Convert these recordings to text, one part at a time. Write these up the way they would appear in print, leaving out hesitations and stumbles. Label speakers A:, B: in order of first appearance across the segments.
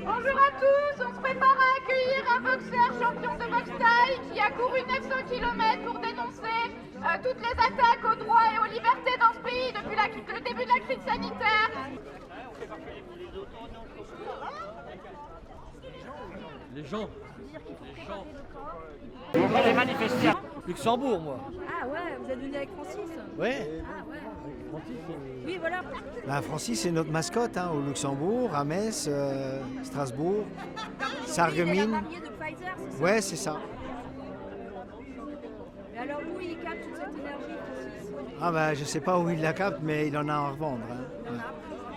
A: Bonjour à tous, on se prépare à accueillir un boxeur champion de boxe thaï qui a couru 900 km pour dénoncer toutes les attaques aux droits et aux libertés dans ce pays depuis le début de la crise sanitaire.
B: Les gens.
C: J'ai manifesté.
B: Luxembourg, moi.
D: Ah ouais, vous êtes venu avec Francis?
E: Ouais.
D: Ah ouais. Oui, voilà.
E: Ben, Francis, c'est notre mascotte au Luxembourg, à Metz, Strasbourg, Sarreguemines.
D: Il est la mariée de Pfizer, c'est ça?
E: Ouais, c'est ça.
D: Mais alors où il capte toute cette énergie, Francis?
E: Ah ben, je sais pas où il la capte, mais il en a à revendre. Ouais.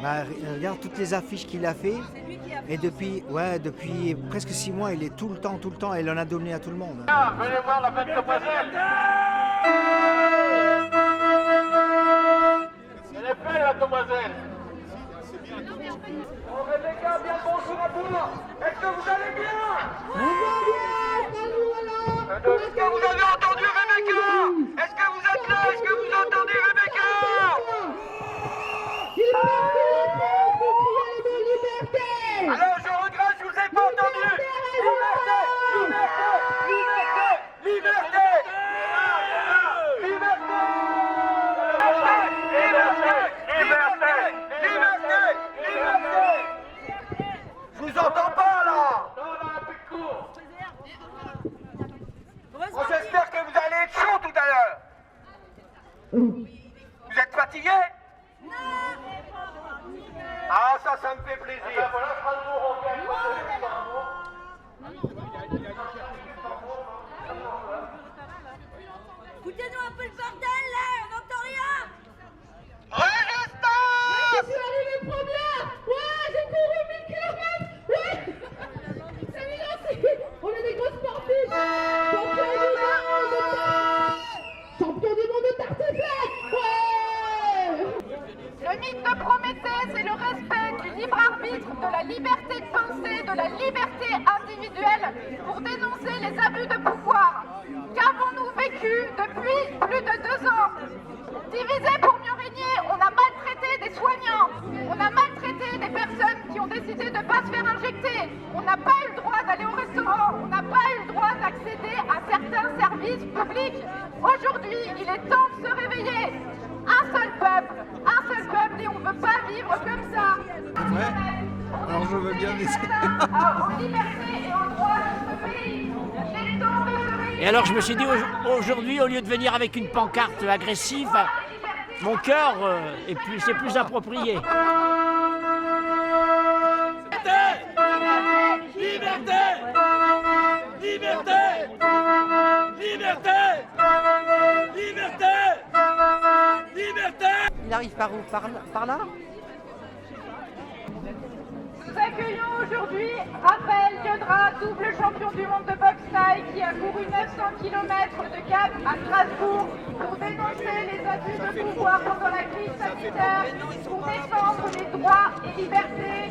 E: Ben, regarde toutes les affiches qu'il a fait.
D: C'est lui qui a fait.
E: Et depuis presque 6 mois, il est tout le temps, et il en a donné à tout le monde.
C: Venez voir la fête demoiselle. Elle est belle la demoiselle. Bon Rebecca, bien le bonjour à vous. Est-ce que vous allez bien? Est-ce que vous avez entendu Rebecca? Est-ce que vous êtes là? Est-ce que vous entendez Rebecca? Alors je regrette, je vous ai pas entendu. Liberté, liberté, liberté, liberté, liberté, liberté, liberté. Je vous entends pas là. Bon, j'espère que vous allez être chaud tout à l'heure. Vous êtes fatigué? Ah, ça me fait plaisir.
D: Foutez-nous un peu le bordel là, on n'entend rien!
C: Résistance!
A: Je suis arrivée première. Ouais, j'ai couru 1000 km. Ouais. C'est mignon, on est des grosses sportifs. Champion du monde de tartiflette. Ouais. Le mythe de Prométhée, c'est le respect du libre arbitre, de la liberté de penser, de la liberté individuelle pour dénoncer les abus de pouvoir. Qu'avons-nous vécu depuis plus de 2 ans? Divisé pour mieux régner, on a maltraité des soignants, on a maltraité des personnes qui ont décidé de ne pas se faire injecter, on n'a pas eu le droit d'aller au restaurant, on n'a pas eu le droit d'accéder à certains services publics. Aujourd'hui, il est temps de se réveiller. Un seul peuple, et on ne veut pas vivre comme ça.
E: Ouais. Alors je veux bien laisser.
A: En liberté et en droit de ce pays. Il est temps de se réveiller.
C: Et alors je me suis dit aujourd'hui, au lieu de venir avec une pancarte agressive, mon cœur c'est plus approprié.
B: Liberté! Liberté! Liberté! Liberté! Liberté!
F: Il arrive par où? Par là?
A: Nous accueillons aujourd'hui Raphaël Diodra, double champion du monde de boxe thaï, qui a couru 900 km de Gap à Strasbourg pour dénoncer les abus de pouvoir pendant la crise sanitaire, pour défendre les droits et libertés.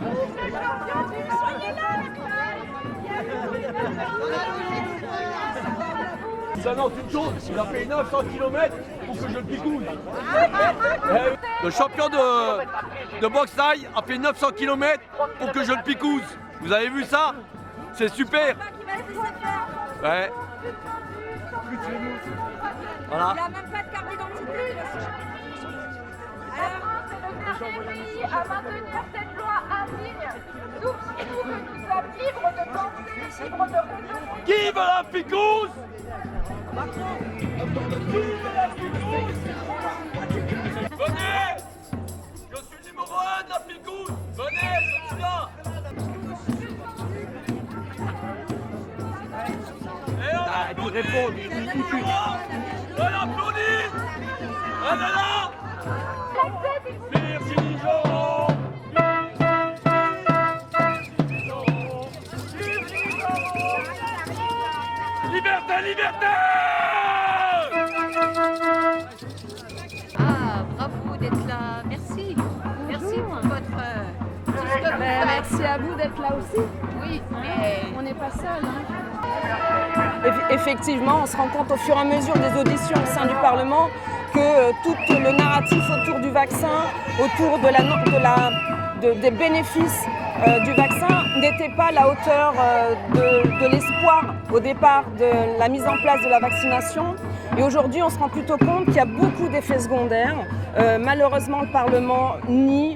A: Double champion du monde.
B: Ça annonce une chose, il a fait 900 km pour que je le picouille. Le champion de boxe thaï a fait 900 km pour que je le picouse. Vous avez vu ça? C'est super. Ouais. Voilà.
D: Il a même pas de carte d'identité.
A: La France est le dernier pays à maintenir cette loi indigne. Souvenez-vous que nous sommes libres de penser, libres de raisonner.
B: Qui veut la picouse? Venez! Je suis numéro 1 de la picouse! Venez, je suis là! Et on applaudit! On applaudit! On est là! Merci Dijon! Liberté, liberté!
G: Ah, bravo d'être là. Merci. Merci pour votre... tout ce que vous faites.
D: Merci à vous d'être là aussi.
G: Oui, mais
D: On n'est pas seuls.
H: Effectivement, on se rend compte au fur et à mesure des auditions au sein du Parlement que tout le narratif autour du vaccin, autour des bénéfices du vaccin n'était pas à la hauteur de l'espoir au départ de la mise en place de la vaccination. Et aujourd'hui, on se rend plutôt compte qu'il y a beaucoup d'effets secondaires. Malheureusement, le Parlement nie,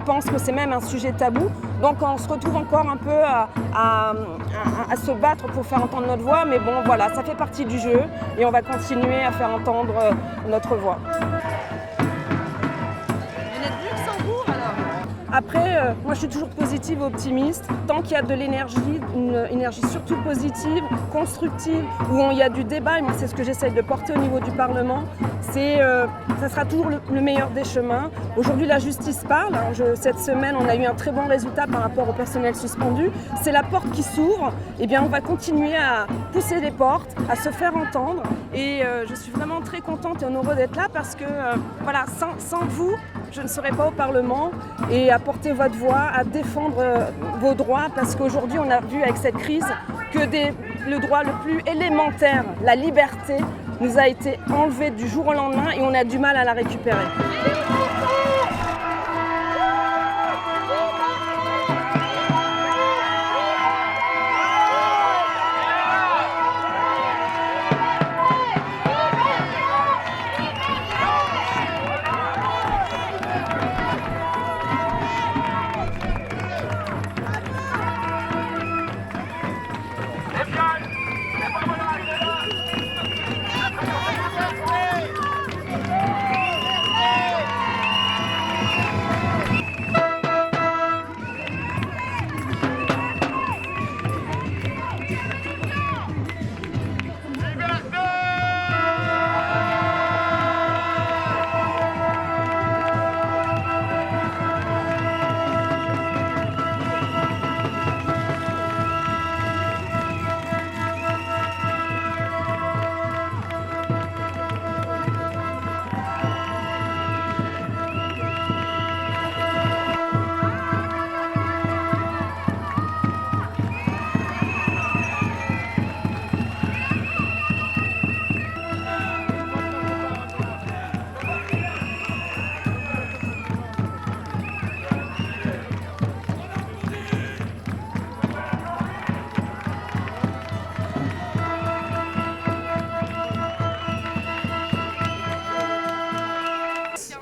H: pense que c'est même un sujet tabou. Donc on se retrouve encore un peu à se battre pour faire entendre notre voix. Mais bon, voilà, ça fait partie du jeu et on va continuer à faire entendre notre voix.
G: Vous êtes du Luxembourg alors?
H: Après, moi je suis toujours positive, optimiste. Tant qu'il y a de l'énergie, une énergie surtout positive, constructive, où il y a du débat, et moi c'est ce que j'essaye de porter au niveau du Parlement, ça sera toujours le meilleur des chemins. Aujourd'hui la justice parle, cette semaine on a eu un très bon résultat par rapport au personnel suspendu. C'est la porte qui s'ouvre, et bien on va continuer à pousser les portes, à se faire entendre. Et je suis vraiment très contente et honorée d'être là parce que voilà, sans vous, je ne serais pas au Parlement et à porter votre voix, à défendre vos droits, parce qu'aujourd'hui on a vu avec cette crise que le droit le plus élémentaire, la liberté, nous a été enlevé du jour au lendemain et on a du mal à la récupérer.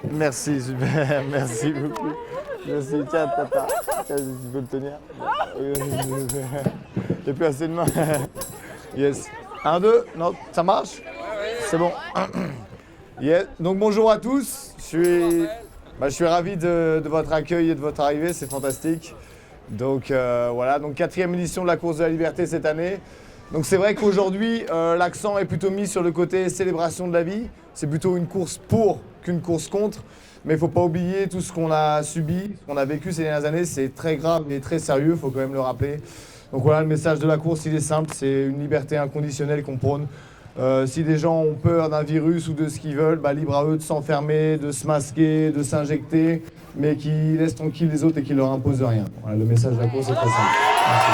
I: Merci, super, merci beaucoup. Merci, tiens, tata, tiens, tu peux le tenir. Il n'y a plus assez de mains. Yes. 1, 2, non, ça marche? C'est bon. Yes. Donc bonjour à tous, je suis ravi de votre accueil et de votre arrivée, c'est fantastique. Donc voilà, donc 4e édition de la course de la liberté cette année. Donc c'est vrai qu'aujourd'hui, l'accent est plutôt mis sur le côté célébration de la vie. C'est plutôt une course pour qu'une course contre. Mais il ne faut pas oublier tout ce qu'on a subi, ce qu'on a vécu ces dernières années. C'est très grave et très sérieux, il faut quand même le rappeler. Donc voilà, le message de la course, il est simple, c'est une liberté inconditionnelle qu'on prône. Si des gens ont peur d'un virus ou de ce qu'ils veulent, libre à eux de s'enfermer, de se masquer, de s'injecter, mais qui laissent tranquilles les autres et qui ne leur imposent rien. Voilà, le message de la course est très simple. Merci.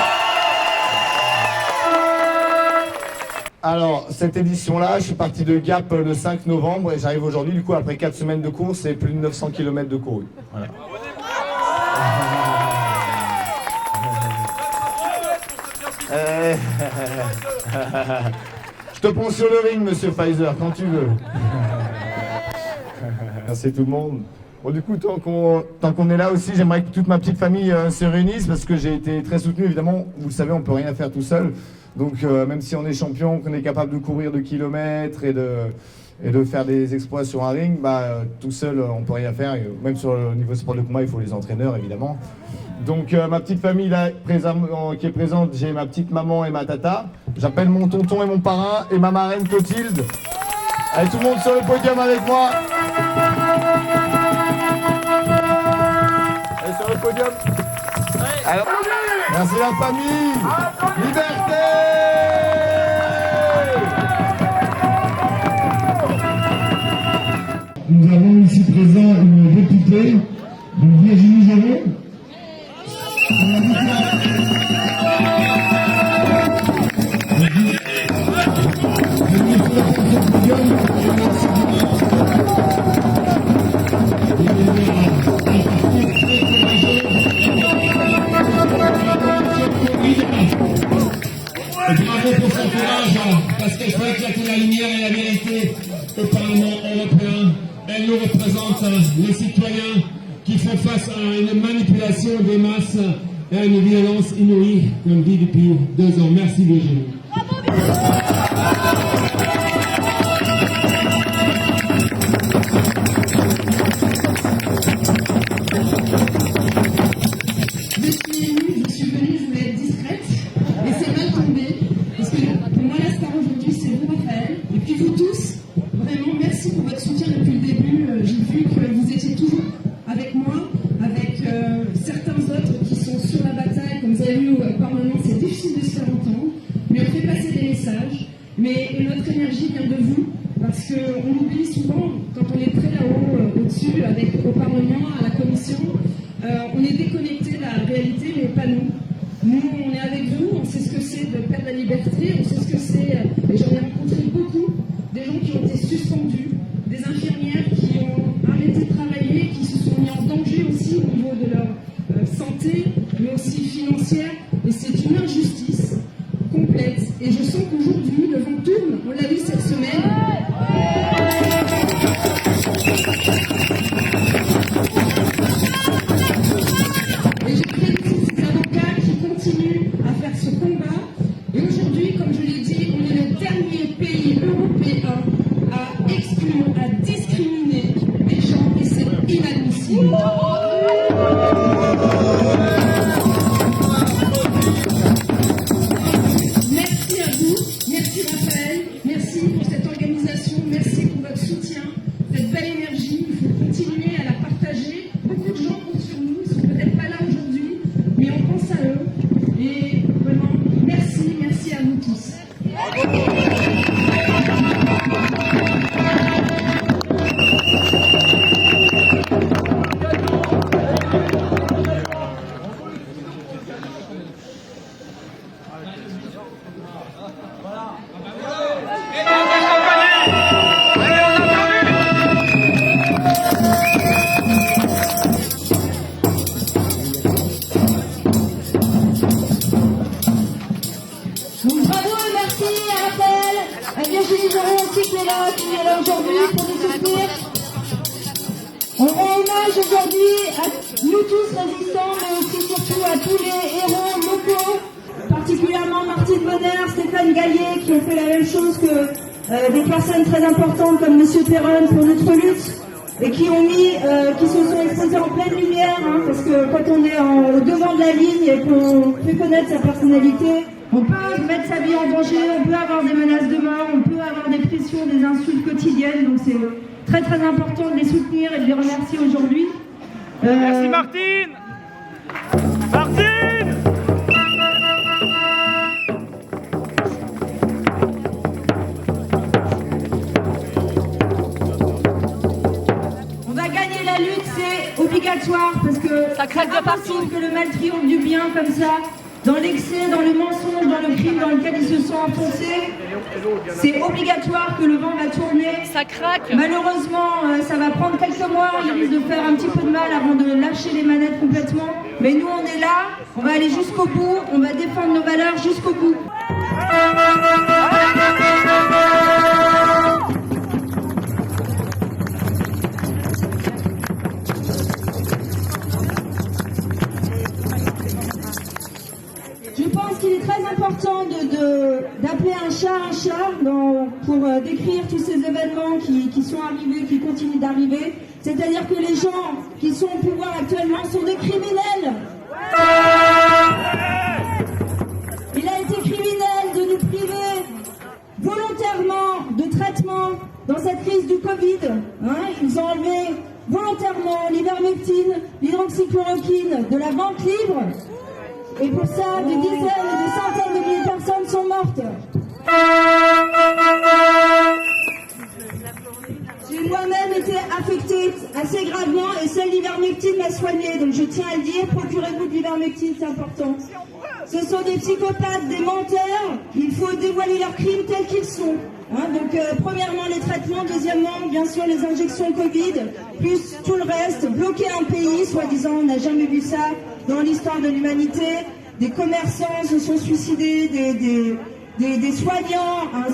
I: Alors, cette édition-là, je suis parti de Gap le 5 novembre et j'arrive aujourd'hui, du coup, après 4 semaines de course et plus de 900 km de couru. Voilà. Je te prends sur le ring, monsieur Pfizer, quand tu veux. Merci tout le monde. Bon, du coup, tant qu'on est là aussi, j'aimerais que toute ma petite famille se réunisse parce que j'ai été très soutenu, évidemment. Vous le savez, on ne peut rien faire tout seul. Donc même si on est champion, qu'on est capable de courir de kilomètres et de faire des exploits sur un ring, tout seul on ne peut rien faire. Et même sur le niveau sport de combat, il faut les entraîneurs évidemment. Donc ma petite famille là, qui est présente, j'ai ma petite maman et ma tata. J'appelle mon tonton et mon parrain et ma marraine Clotilde. Allez tout le monde sur le podium avec moi. Allez sur le podium. Alors, merci la famille. Liberté. Nous avons ici présent une députée, Virginie Géraud.
J: au Parlement européen. Elle nous représente les citoyens qui font face à une manipulation des masses et à une violence inouïe, comme dit depuis 2 ans. Merci Virginie.
K: Je suis venue, je voulais être discrète, et c'est mal tombé, parce que pour moi la star aujourd'hui c'est vous Raphaël, et puis vous tous, vraiment merci pour votre soutien depuis le début. J'ai vu que vous étiez toujours avec moi, avec certains autres qui sont sur la bataille, comme vous avez vu au Parlement, c'est difficile de se faire entendre, mais on fait passer des messages, mais notre énergie vient de vous, parce qu'on oublie souvent, quand on est très là-haut, au-dessus, au Parlement, à la Commission, on est déconnecté de la réalité, mais pas nous. Nous, on est avec vous, on sait ce que c'est de perdre la liberté, on sait ce que c'est, et j'en ai rencontré beaucoup, des gens qui ont été suspendus, des infirmières qui ont arrêté de travailler, qui se sont mis en danger aussi au niveau de leur santé, mais aussi financière, et c'est une injustice complète. Et je sens qu'aujourd'hui, le vent tourne, on l'a vu cette semaine. Et je félicite ces avocats qui continuent à faire ce combat. Et aujourd'hui, comme je l'ai dit, on est le dernier pays européen à exclure, à discriminer les gens, et c'est inadmissible. Merci à vous, merci Raphaël, merci pour cette organisation, merci pour votre soutien, cette belle énergie. Il faut continuer à la partager. Beaucoup de gens comptent sur nous, ils ne sont peut-être pas là aujourd'hui, mais on pense à eux. Et vraiment, merci à vous tous. Donc bravo et merci à Raphaël, à Virginie Joron aussi qui est là aujourd'hui pour nous soutenir. On rend hommage aujourd'hui à nous tous résistants, mais aussi surtout à tous les héros locaux, particulièrement Martine Bonner, Stéphane Gaillet, qui ont fait la même chose que des personnes très importantes comme Monsieur Perron pour notre lutte, et qui se sont exposés en pleine lumière, hein, parce que quand on est au devant de la ligne et qu'on fait connaître sa personnalité, on peut mettre sa vie en danger, on peut avoir des menaces de mort, on peut avoir des pressions, des insultes quotidiennes, donc c'est très très important de les soutenir et de les remercier aujourd'hui.
L: Merci Martine. Martine.
K: On va gagner la lutte, c'est obligatoire, parce que ça craque de partout que le mal triomphe du bien comme ça. Dans l'excès, dans le mensonge, dans le crime dans lequel ils se sont enfoncés, c'est obligatoire que le vent va tourner.
G: Ça craque.
K: Malheureusement, ça va prendre quelques mois, il risque de faire un petit peu de mal avant de lâcher les manettes complètement. Mais nous, on est là, on va aller jusqu'au bout, on va défendre nos valeurs jusqu'au bout. Je pense qu'il est très important d'appeler un chat pour décrire tous ces événements qui sont arrivés, qui continuent d'arriver. C'est-à-dire que les gens qui sont au pouvoir actuellement sont des criminels. Il a été criminel de nous priver volontairement de traitement dans cette crise du Covid. Hein, ils ont enlevé volontairement l'ivermectine, l'hydroxychloroquine de la vente libre. Et pour ça, des dizaines et des centaines de milliers de personnes sont mortes. J'ai moi-même été affectée assez gravement et seule l'ivermectine m'a soignée. Donc je tiens à le dire, procurez-vous de l'ivermectine, c'est important. Ce sont des psychopathes, des menteurs. Il faut dévoiler leurs crimes tels qu'ils sont. Hein, donc premièrement les traitements, deuxièmement bien sûr les injections Covid, plus tout le reste, bloquer un pays, soi-disant on n'a jamais vu ça dans l'histoire de l'humanité, des commerçants se sont suicidés, des soignants, hein.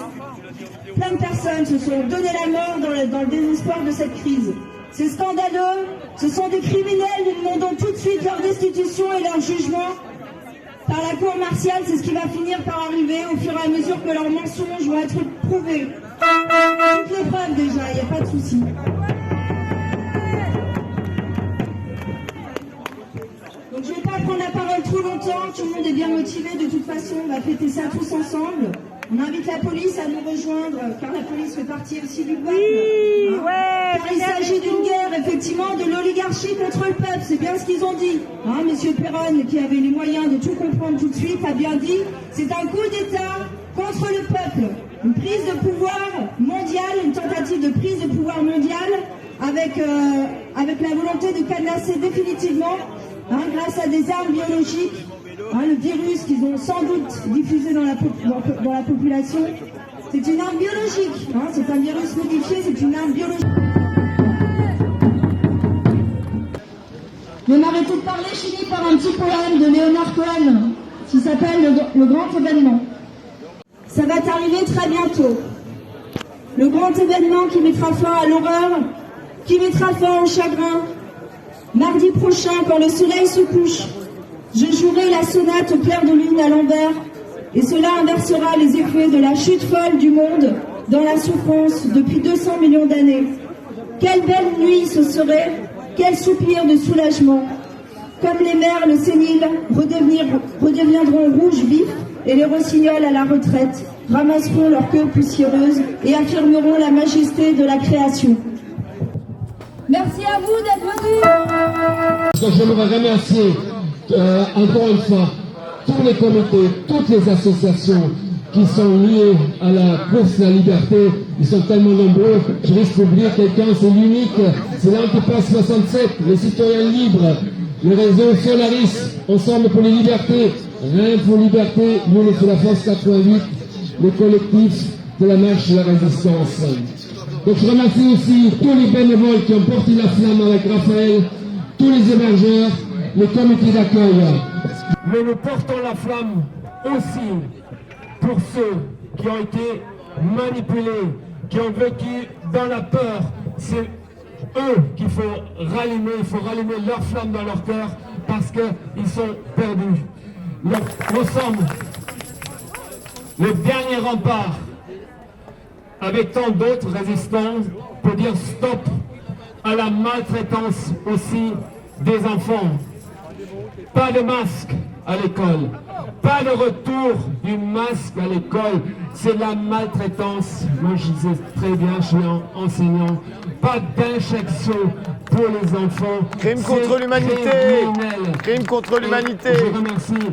K: plein de personnes se sont donné la mort dans le désespoir de cette crise. C'est scandaleux, ce sont des criminels, nous demandons tout de suite leur destitution et leur jugement par la cour martiale, c'est ce qui va finir par arriver au fur et à mesure que leurs mensonges vont être prouvés. Toutes les preuves déjà, il n'y a pas de souci. Donc je ne vais pas prendre la parole trop longtemps, tout le monde est bien motivé, de toute façon on va fêter ça tous ensemble. On invite la police à nous rejoindre, car la police fait partie aussi du peuple.
H: Oui, ouais,
K: car il s'agit d'une guerre, effectivement, de l'oligarchie contre le peuple, c'est bien ce qu'ils ont dit. Hein, Monsieur Perron, qui avait les moyens de tout comprendre tout de suite, a bien dit, c'est un coup d'État contre le peuple. Une prise de pouvoir mondiale, une tentative de prise de pouvoir mondiale, avec la volonté de cadenasser définitivement, grâce à des armes biologiques, le virus qu'ils ont sans doute diffusé dans la population, c'est une arme biologique. C'est un virus modifié, c'est une arme biologique. Je vais m'arrêter de parler, je finis par un petit poème de Léonard Cohen qui s'appelle Le Grand Événement. Ça va t'arriver très bientôt. Le grand événement qui mettra fin à l'horreur, qui mettra fin au chagrin. Mardi prochain, quand le soleil se couche, je jouerai la sonate au clair de lune à l'envers, et cela inversera les effets de la chute folle du monde dans la souffrance depuis 200 millions d'années. Quelle belle nuit ce serait, quel soupir de soulagement. Comme les merles séniles redeviendront rouges vifs, et les rossignols à la retraite ramasseront leur queue poussiéreuse et affirmeront la majesté de la création. Merci à vous d'être venus.
J: Donc j'aimerais remercier encore une fois tous les comités, toutes les associations qui sont liées à la course à la liberté. Ils sont tellement nombreux, je risque d'oublier quelqu'un, c'est l'unique, c'est l'Antipass 67, les citoyens libres, le réseau Solaris, Ensemble pour les libertés, Rien pour liberté, nous sur la France 88, le collectif de la marche de la résistance. Donc je remercie aussi tous les bénévoles qui ont porté la flamme avec Raphaël, tous les hébergeurs, les comités d'accueil. Mais nous portons la flamme aussi pour ceux qui ont été manipulés, qui ont vécu dans la peur. C'est eux qu'il faut rallumer, il faut rallumer leur flamme dans leur cœur parce qu'ils sont perdus. Donc, nous sommes le dernier rempart avec tant d'autres résistants pour dire stop à la maltraitance aussi des enfants. Pas de masque à l'école, pas de retour du masque à l'école, c'est la maltraitance. Moi je disais très bien, je suis enseignant, pas d'injection pour les enfants.
I: Crime contre l'humanité. Crime contre l'humanité.
J: Je remercie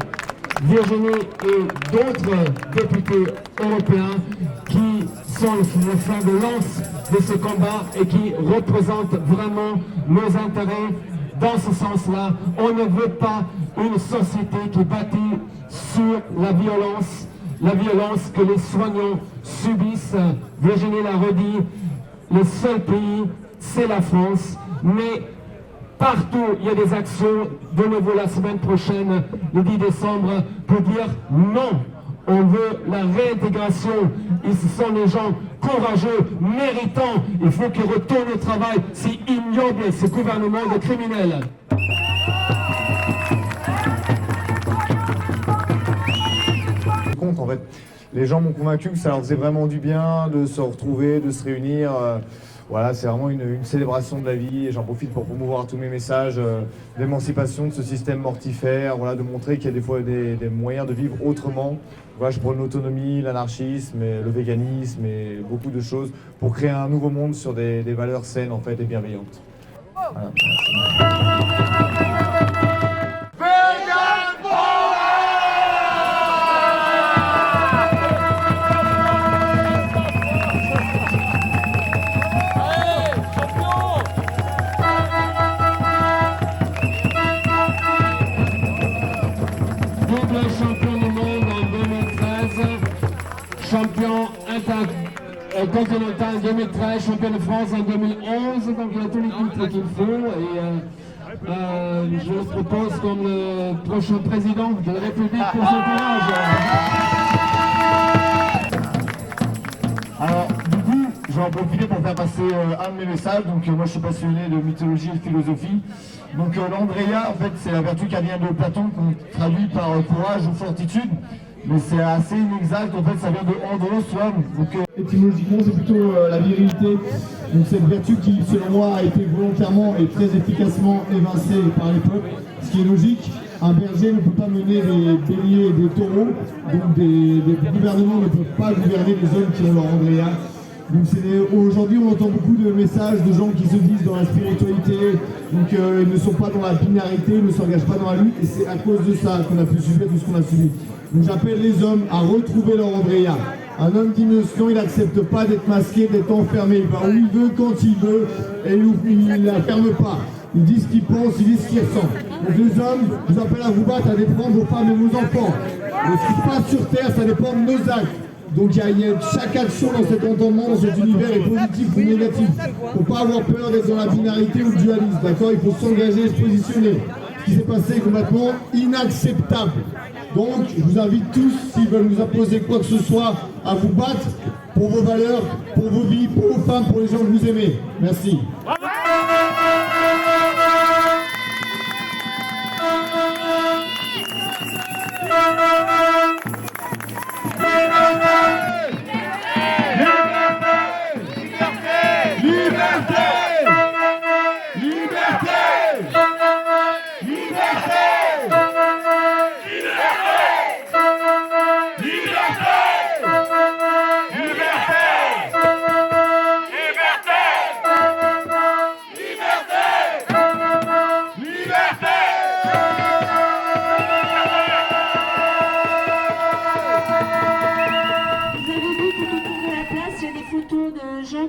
J: Virginie et d'autres députés européens qui sont le fer de lance de ce combat et qui représentent vraiment nos intérêts. Dans ce sens-là, on ne veut pas une société qui est bâtie sur la violence que les soignants subissent. Virginie l'a redit, le seul pays, c'est la France, mais partout, il y a des actions, de nouveau la semaine prochaine, le 10 décembre, pour dire non. On veut la réintégration. Et ce sont les gens courageux, méritants. Il faut qu'ils retournent au travail. C'est ignoble, ce gouvernement de criminels.
I: En fait, les gens m'ont convaincu que ça leur faisait vraiment du bien de se retrouver, de se réunir. Voilà, c'est vraiment une célébration de la vie et j'en profite pour promouvoir tous mes messages d'émancipation de ce système mortifère, voilà, de montrer qu'il y a des fois des moyens de vivre autrement. Voilà, je prône l'autonomie, l'anarchisme, le véganisme et beaucoup de choses pour créer un nouveau monde sur des valeurs saines en fait et bienveillantes. Voilà,
J: champion intercontinental en 2013, champion de France en 2011, donc il a tous les titres qu'il faut et je le propose comme le prochain président de la République pour son courage.
C: Alors,
I: vais en profiter pour faire passer un de mes messages. Donc moi je suis passionné de mythologie et de philosophie. Donc l'Andrea, en fait, c'est la vertu qui vient de Platon, qu'on traduit par courage ou fortitude. Mais c'est assez inexact, en fait ça vient de andros, l'homme. Donc étymologiquement c'est plutôt la virilité. Donc cette vertu qui, selon moi, a été volontairement et très efficacement évincée par les peuples, ce qui est logique. Un berger ne peut pas mener des béliers et des taureaux, donc des gouvernements ne peuvent pas gouverner les hommes qui ont leur Andrea. Donc aujourd'hui on entend beaucoup de messages de gens qui se disent dans la spiritualité, donc ils ne sont pas dans la binarité, ils ne s'engagent pas dans la lutte, et c'est à cause de ça qu'on a pu subir tout ce qu'on a subi. Donc j'appelle les hommes à retrouver leur Andrea. Un homme d'innocent, il n'accepte pas d'être masqué, d'être enfermé, il va où il veut, quand il veut, et il ne la ferme pas. Il dit ce qu'il pense, il dit ce qu'il ressent. Donc les hommes, je vous appelle à vous battre, à défendre vos femmes et vos enfants. Mais ce qui se passe sur Terre, ça dépend de nos actes. Donc chaque action dans cet entendement, dans cet univers est positif ou négatif. Il ne faut pas avoir peur d'être dans la binarité ou le dualisme, d'accord? Il faut s'engager et se positionner. Ce qui s'est passé est complètement inacceptable. Donc je vous invite tous, s'ils veulent nous imposer quoi que ce soit, à vous battre pour vos valeurs, pour vos vies, pour vos femmes, pour les gens que vous aimez. Merci.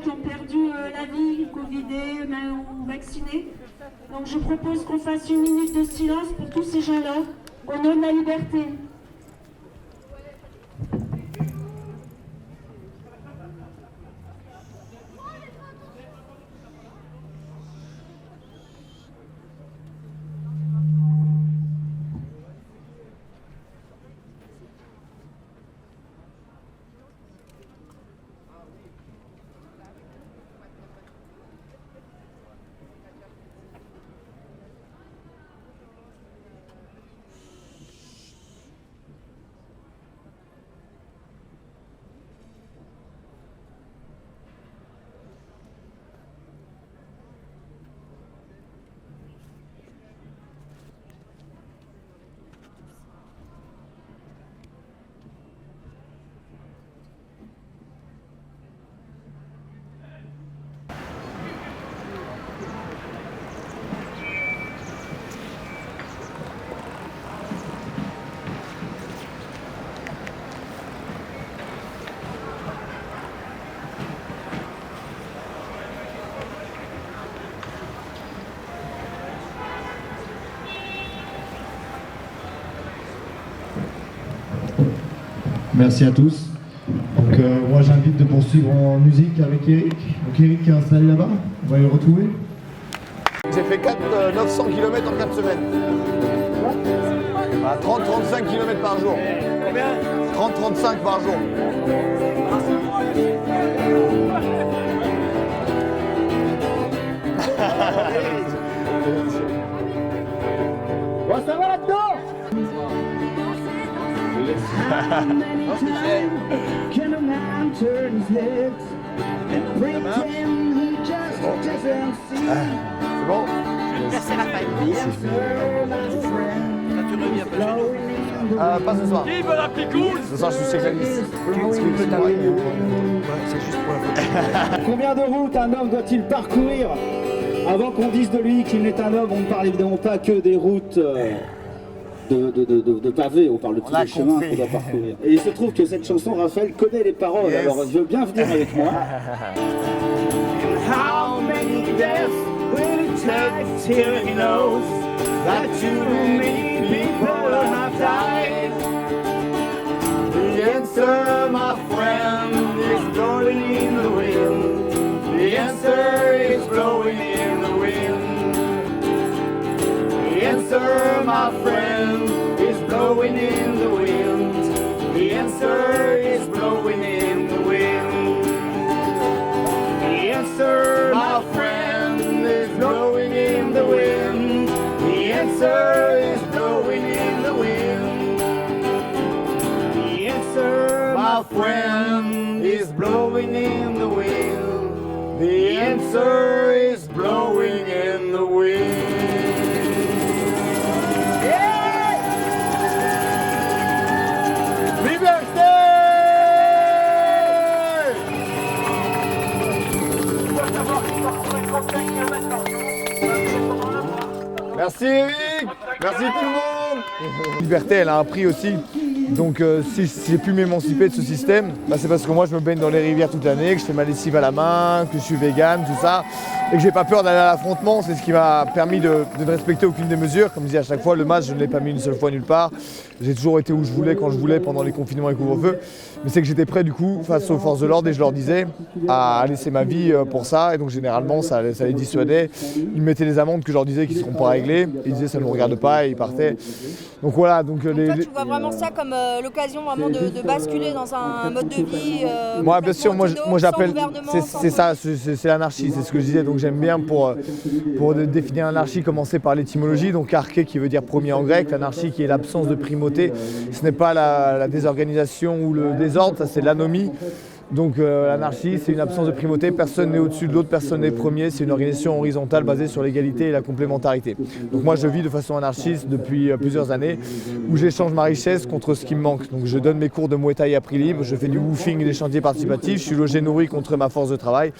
K: Qui ont perdu la vie, covidés ou vaccinés. Donc je propose qu'on fasse une minute de silence pour tous ces gens-là, au nom de la liberté.
I: Merci à tous. Donc moi j'invite de poursuivre en musique avec Eric. Donc Eric qui est installé là-bas, on va le retrouver. J'ai fait 900 km en 4 semaines. À 30-35 km par jour. Combien 30-35 par jour.
L: Bon, ça va là-dedans?
I: C'est bon?
F: Merci Raphaël.
B: Quand tu reviens pas chez nous.
I: Pas ce soir.
B: Qui veut la picouse?
I: Ce soir je suis cycliste.
E: C'est juste pour la photo.
L: Combien de routes un homme doit-il parcourir avant qu'on dise de lui qu'il n'est un homme? On ne parle évidemment pas que des routes de pavés, on parle de tous les chemins qu'on doit parcourir. Et il se trouve que cette chanson, Raphaël connaît les paroles, alors je veux bien venir avec moi. How many deaths will it take till he knows that too many people have died? The answer, my friend, is blowing in the wind. The answer is blowing in the wind. The answer, my friend, is blowing in the wind. The answer is blowing in the wind. my friend, is blowing in the wind. The answer is blowing in the wind. The answer, my friend, is blowing in the wind. The answer is blowing in the wind.
I: Merci Eric, merci tout le monde. Liberté, elle a un prix aussi. Donc si j'ai pu m'émanciper de ce système, c'est parce que moi je me baigne dans les rivières toute l'année, que je fais ma lessive à la main, que je suis vegan, tout ça, et que j'ai pas peur d'aller à l'affrontement. C'est ce qui m'a permis de ne respecter aucune des mesures. Comme je dis à chaque fois, le masque je ne l'ai pas mis une seule fois nulle part. J'ai toujours été où je voulais, quand je voulais, pendant les confinements et couvre-feu. Mais c'est que j'étais prêt du coup face aux forces de l'ordre et je leur disais à laisser ma vie pour ça. Et donc généralement ça les dissuadait. Ils mettaient des amendes que je leur disais qu'ils ne seront pas réglées. Ils disaient ça ne nous regarde pas et ils partaient. Donc voilà. Donc,
D: toi tu vois vraiment ça comme l'occasion vraiment de basculer dans un mode de vie
I: moi bien sûr, moi j'appelle, c'est ça, c'est l'anarchie, c'est ce que je disais. Donc j'aime bien pour définir l'anarchie commencer par l'étymologie. Donc arché qui veut dire premier en grec, l'anarchie qui est l'absence de primauté. Ce n'est pas la désorganisation ou le désordre, ça c'est l'anomie. Donc l'anarchie, c'est une absence de primauté, personne n'est au-dessus de l'autre, personne n'est premier, c'est une organisation horizontale basée sur l'égalité et la complémentarité. Donc moi je vis de façon anarchiste depuis plusieurs années, où j'échange ma richesse contre ce qui me manque. Donc je donne mes cours de Muay Thai à prix libre, je fais du woofing et des chantiers participatifs, je suis logé nourri contre ma force de travail,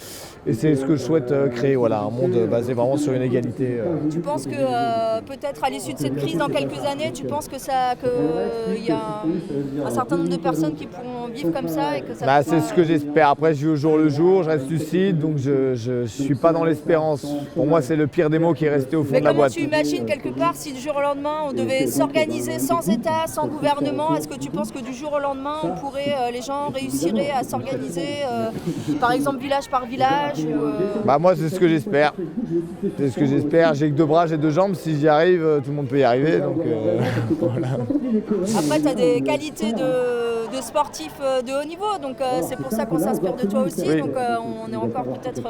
I: et c'est ce que je souhaite créer, voilà, un monde basé vraiment sur une égalité.
D: Tu penses que peut-être à l'issue de cette crise dans quelques années, tu penses qu'il y a un certain nombre de personnes qui pourront vivre comme ça et que ça
I: c'est ce que j'espère. Après, je vis au jour le jour, je reste lucide, donc je suis pas dans l'espérance. Pour moi, c'est le pire des mots qui est resté au fond de la boîte.
D: Mais comment tu imagines quelque part si du jour au lendemain on devait s'organiser sans État, sans gouvernement? Est-ce que tu penses que du jour au lendemain on pourrait, les gens réussiraient à s'organiser, par exemple village par village
I: Moi, c'est ce que j'espère. C'est ce que j'espère. J'ai que 2 bras, j'ai 2 jambes. Si j'y arrive, tout le monde peut y arriver. Donc voilà.
D: Après, tu as des qualités de sportif de haut niveau, donc c'est pour ça qu'on s'inspire de toi aussi. Oui. Donc on est encore peut-être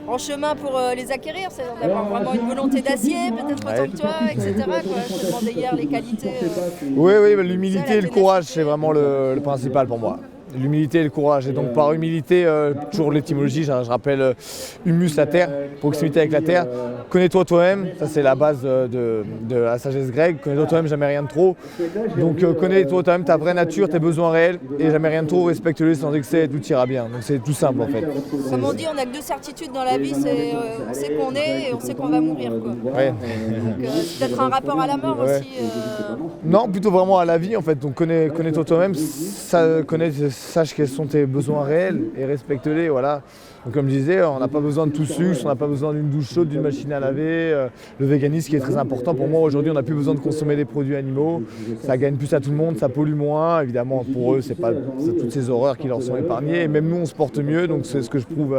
D: en chemin pour les acquérir, c'est d'avoir vraiment une volonté d'acier, peut-être autant que toi, etc. Je te demandais hier les qualités.
I: Oui, l'humilité et le courage, c'est vraiment le principal pour moi. L'humilité et le courage. Et donc par humilité, toujours l'étymologie, je rappelle humus, la terre, proximité avec la terre. Connais-toi toi-même, ça c'est la base de la sagesse grecque. Connais-toi toi-même, jamais rien de trop. Donc connais-toi toi-même, ta vraie nature, tes besoins réels, et jamais rien de trop, respecte-les sans excès et tout ira bien. Donc c'est tout simple en fait.
D: Comme on dit, on n'a que 2 certitudes dans la vie, c'est on sait qu'on est et on sait qu'on va mourir.
I: Ouais.
D: Donc c'est peut-être un rapport à la mort aussi.
I: Non, plutôt vraiment à la vie en fait. Donc connais-toi toi-même, sache quels sont tes besoins réels et respecte-les, voilà. Donc comme je disais, on n'a pas besoin de tout sucre, on n'a pas besoin d'une douche chaude, d'une machine à laver. Le véganisme qui est très important pour moi aujourd'hui, on n'a plus besoin de consommer des produits animaux. Ça gagne plus à tout le monde, ça pollue moins. Évidemment pour eux, c'est toutes ces horreurs qui leur sont épargnées. Et même nous, on se porte mieux, donc c'est ce que je prouve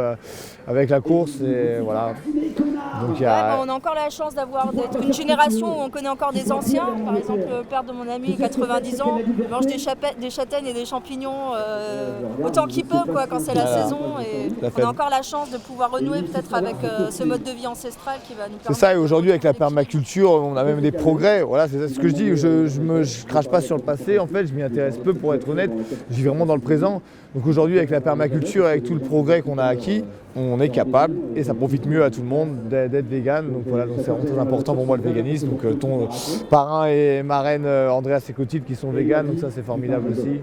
I: avec la course. Et voilà. Donc,
D: on a encore la chance d'être une génération où on connaît encore des anciens. Par exemple, le père de mon ami, 90 ans, mange des châtaignes et des champignons autant qu'il peut quand c'est la saison. Et on a encore la chance de pouvoir renouer peut-être avec ce mode de vie ancestral qui va nous permettre.
I: C'est ça, et aujourd'hui avec la permaculture, on a même des progrès. Voilà, c'est ce que je dis. Je crache pas sur le passé, en fait, je m'y intéresse peu pour être honnête. Je vis vraiment dans le présent. Donc aujourd'hui avec la permaculture, avec tout le progrès qu'on a acquis, on est capable, et ça profite mieux à tout le monde d'être vegan. Donc voilà, donc c'est vraiment très important pour moi le véganisme. Donc ton parrain et marraine Andrea Secotide qui sont véganes, donc ça c'est formidable aussi.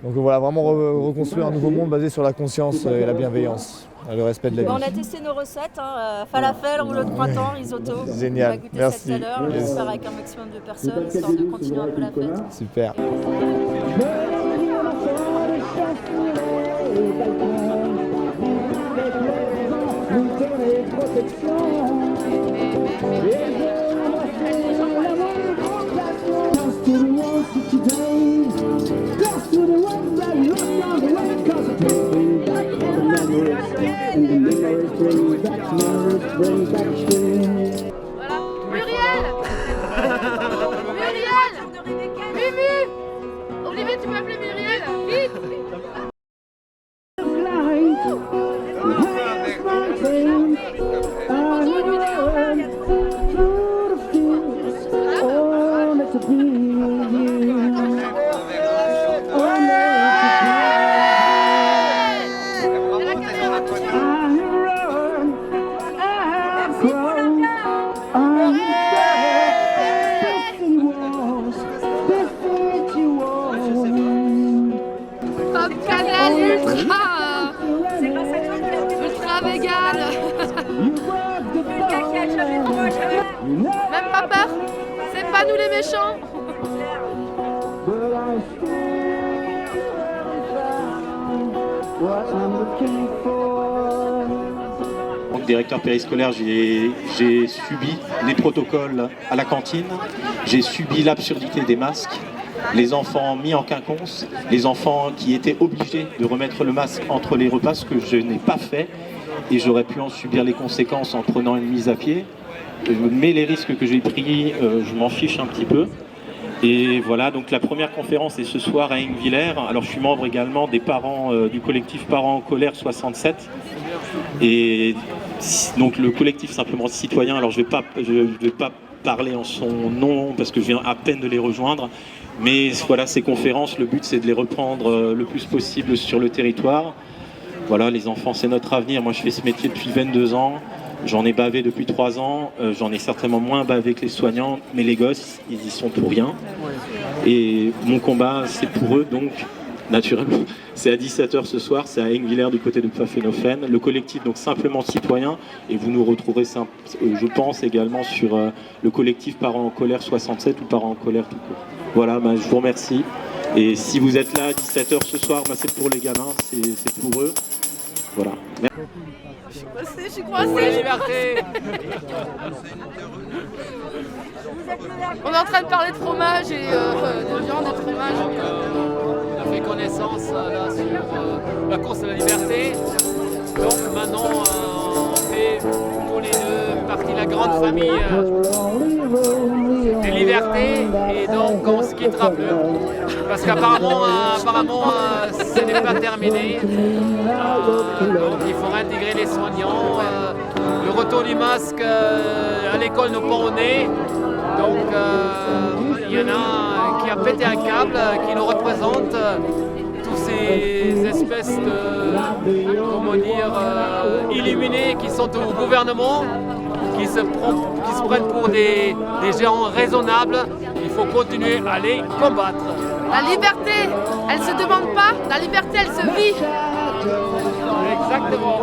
I: Donc voilà, vraiment reconstruire un nouveau monde basé sur la conscience et la bienveillance, le respect de la vie.
D: On a testé nos recettes, falafel, rouleau de printemps, risotto.
I: Génial,
D: on va goûter
I: merci.
D: Ça tout à l'heure, j'espère avec un maximum de personnes, histoire de continuer un peu la fête.
I: Super.
A: Voilà. Muriel Muriel Mumu Olivier, tu peux appeler Muriel Vite Ultra vegan. Même pas peur. C'est pas nous les méchants.
M: En tant que directeur périscolaire, j'ai subi les protocoles à la cantine, j'ai subi l'absurdité des masques, les enfants mis en quinconce, les enfants qui étaient obligés de remettre le masque entre les repas, ce que je n'ai pas fait, et j'aurais pu en subir les conséquences en prenant une mise à pied. Mais les risques que j'ai pris, je m'en fiche un petit peu. Et voilà, donc la première conférence est ce soir à Hingwiller. Alors je suis membre également des parents du collectif Parents en colère 67. Et donc le collectif simplement citoyen, alors je vais pas parler en son nom parce que je viens à peine de les rejoindre. Mais voilà, ces conférences, le but c'est de les reprendre le plus possible sur le territoire. Voilà, les enfants c'est notre avenir. Moi je fais ce métier depuis 22 ans. J'en ai bavé depuis 3 ans, j'en ai certainement moins bavé que les soignants, mais les gosses, ils y sont pour rien. Et mon combat, c'est pour eux, donc, naturellement, c'est à 17h ce soir, c'est à Hingwiller du côté de Pfaffenhofen, le collectif, donc simplement citoyen, et vous nous retrouverez, je pense, également sur le collectif Parents en colère 67 ou Parents en colère tout court. Voilà, je vous remercie. Et si vous êtes là à 17h ce soir, c'est pour les gamins, c'est pour eux. Voilà.
A: Je suis coincée. On est en train de parler de fromage et de viande et de fromage.
N: On a fait connaissance là, sur la course de la liberté. Donc maintenant, on fait tous les deux partie de la grande famille des libertés. Et donc on se quittera plus. Parce qu'apparemment, ce n'est pas terminé. Donc il faut réintégrer les soignants. Le retour du masque à l'école nous pend au nez. Donc il y en a un qui a pété un câble, qui nous représente tous ces espèces de, comment dire, illuminés qui sont au gouvernement, qui se prennent pour des géants raisonnables. Il faut continuer à les combattre.
A: La liberté, elle se demande pas, la liberté, elle se vit.
N: Exactement.